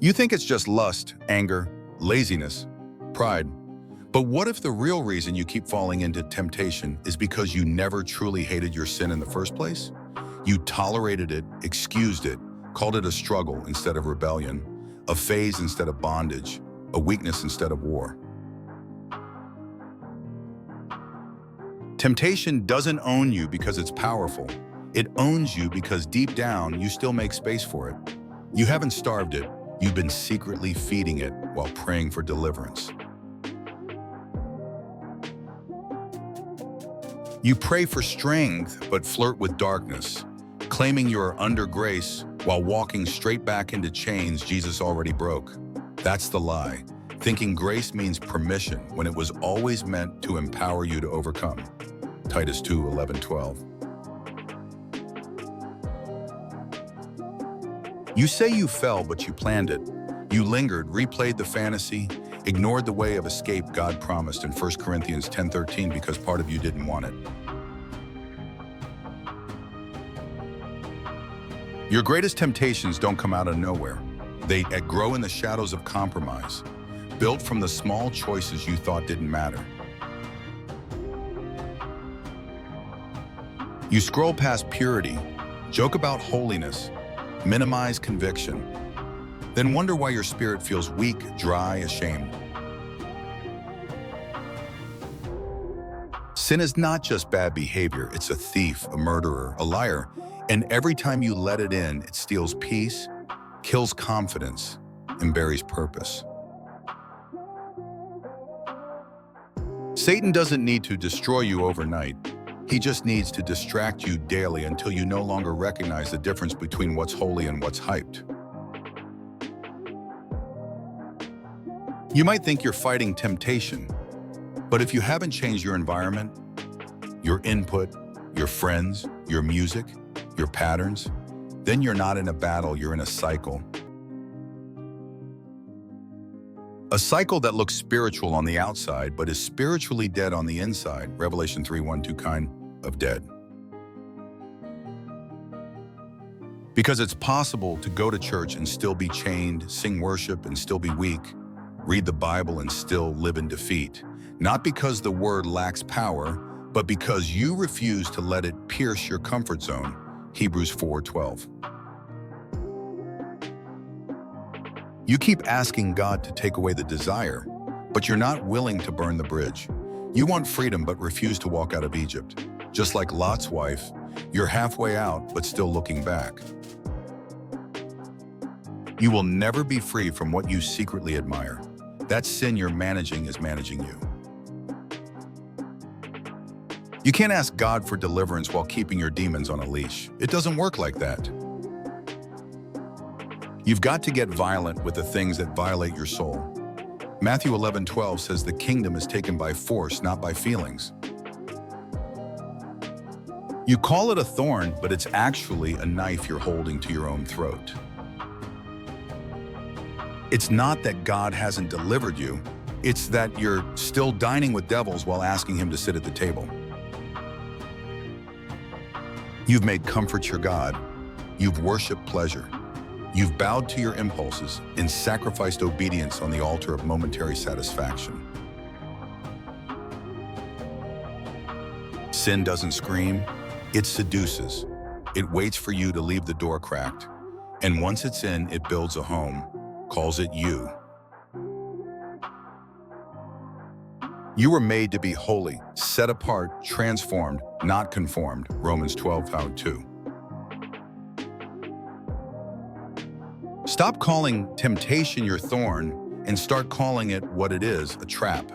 You think it's just lust, anger, laziness, pride. But what if the real reason you keep falling into temptation is because you never truly hated your sin in the first place? You tolerated it, excused it, called it a struggle instead of rebellion, a phase instead of bondage, a weakness instead of war. Temptation doesn't own you because it's powerful. It owns you because deep down, you still make space for it. You haven't starved it. You've been secretly feeding it while praying for deliverance. You pray for strength, but flirt with darkness, claiming you are under grace while walking straight back into chains Jesus already broke. That's the lie, thinking grace means permission when it was always meant to empower you to overcome. Titus 2:11-12. You say you fell, but you planned it. You lingered, replayed the fantasy, ignored the way of escape God promised in 1 Corinthians 10:13 because part of you didn't want it. Your greatest temptations don't come out of nowhere. They grow in the shadows of compromise, built from the small choices you thought didn't matter. You scroll past purity, joke about holiness, minimize conviction, then wonder why your spirit feels weak, dry, ashamed. Sin is not just bad behavior, it's a thief, a murderer, a liar, and every time you let it in, it steals peace, kills confidence, and buries purpose. Satan doesn't need to destroy you overnight. He just needs to distract you daily until you no longer recognize the difference between what's holy and what's hyped. You might think you're fighting temptation, but if you haven't changed your environment, your input, your friends, your music, your patterns, then you're not in a battle, you're in a cycle. A cycle that looks spiritual on the outside, but is spiritually dead on the inside. Revelation 3:1, kind of dead. Because it's possible to go to church and still be chained, sing worship and still be weak, read the Bible and still live in defeat. Not because the word lacks power, but because you refuse to let it pierce your comfort zone. Hebrews 4:12. You keep asking God to take away the desire, but you're not willing to burn the bridge. You want freedom but refuse to walk out of Egypt. Just like Lot's wife, you're halfway out but still looking back. You will never be free from what you secretly admire. That sin you're managing is managing you. You can't ask God for deliverance while keeping your demons on a leash. It doesn't work like that. You've got to get violent with the things that violate your soul. Matthew 11:12 says the kingdom is taken by force, not by feelings. You call it a thorn, but it's actually a knife you're holding to your own throat. It's not that God hasn't delivered you, it's that you're still dining with devils while asking him to sit at the table. You've made comfort your God. You've worshiped pleasure. You've bowed to your impulses and sacrificed obedience on the altar of momentary satisfaction. Sin doesn't scream, it seduces. It waits for you to leave the door cracked. And once it's in, it builds a home, calls it you. You were made to be holy, set apart, transformed, not conformed. Romans 12:2. Stop calling temptation your thorn and start calling it what it is, a trap.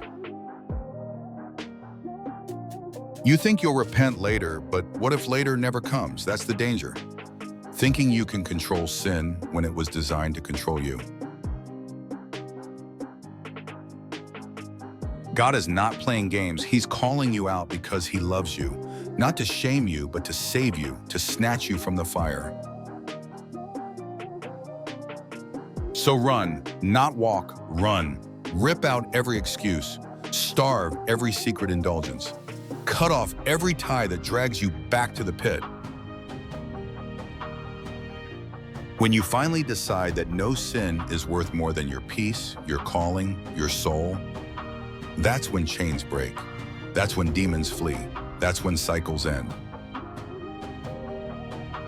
You think you'll repent later, but what if later never comes? That's the danger. Thinking you can control sin when it was designed to control you. God is not playing games. He's calling you out because he loves you, not to shame you, but to save you, to snatch you from the fire. So run, not walk, run. Rip out every excuse. Starve every secret indulgence. Cut off every tie that drags you back to the pit. When you finally decide that no sin is worth more than your peace, your calling, your soul, that's when chains break. That's when demons flee. That's when cycles end.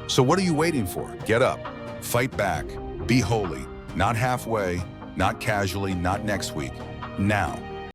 So what are you waiting for? Get up, fight back, be holy, not halfway, not casually, not next week, now.